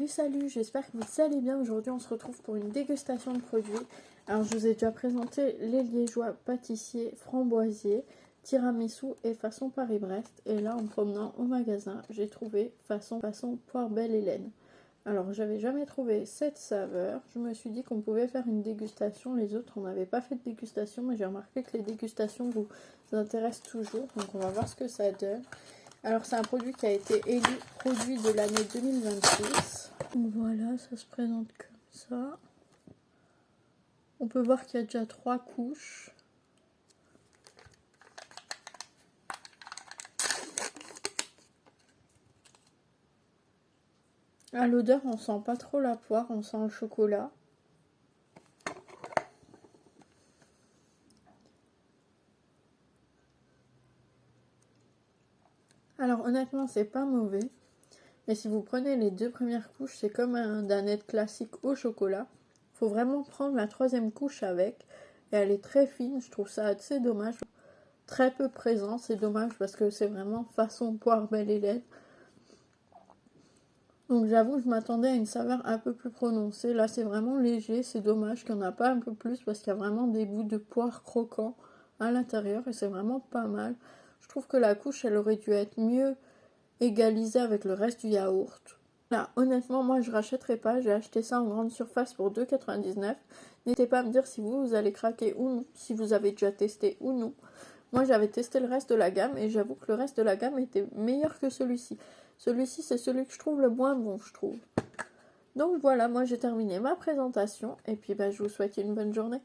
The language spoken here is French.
Salut, j'espère que vous allez bien. Aujourd'hui on se retrouve pour une dégustation de produits. Alors je vous ai déjà présenté les liégeois pâtissiers framboisiers, tiramisu et façon Paris-Brest. Et là en me promenant au magasin, j'ai trouvé façon poire belle Hélène. Alors j'avais jamais trouvé cette saveur. Je me suis dit qu'on pouvait faire une dégustation. Les autres on n'avait pas fait de dégustation, mais j'ai remarqué que les dégustations vous intéressent toujours. Donc on va voir ce que ça donne. Alors c'est un produit qui a été élu produit de l'année 2026. Voilà, ça se présente comme ça. On peut voir qu'il y a déjà 3 couches. À l'odeur, on sent pas trop la poire, on sent le chocolat. Alors honnêtement, c'est pas mauvais. Mais si vous prenez les 2 premières couches, c'est comme un danette classique au chocolat. Faut vraiment prendre la 3e couche avec. Et elle est très fine, je trouve ça assez dommage. Très peu présent, c'est dommage parce que c'est vraiment façon poire belle Hélène. Donc j'avoue, je m'attendais à une saveur un peu plus prononcée. Là, c'est vraiment léger, c'est dommage qu'il n'y en a pas un peu plus parce qu'il y a vraiment des bouts de poire croquants à l'intérieur et c'est vraiment pas mal. Je trouve que la couche, elle aurait dû être mieux égalisée avec le reste du yaourt. Là, honnêtement, moi, je rachèterai pas. J'ai acheté ça en grande surface pour 2,99 €. N'hésitez pas à me dire si vous allez craquer ou non, si vous avez déjà testé ou non. Moi, j'avais testé le reste de la gamme et j'avoue que le reste de la gamme était meilleur que celui-ci. Celui-ci, c'est celui que je trouve le moins bon, je trouve. Donc voilà, moi j'ai terminé ma présentation et puis je vous souhaite une bonne journée.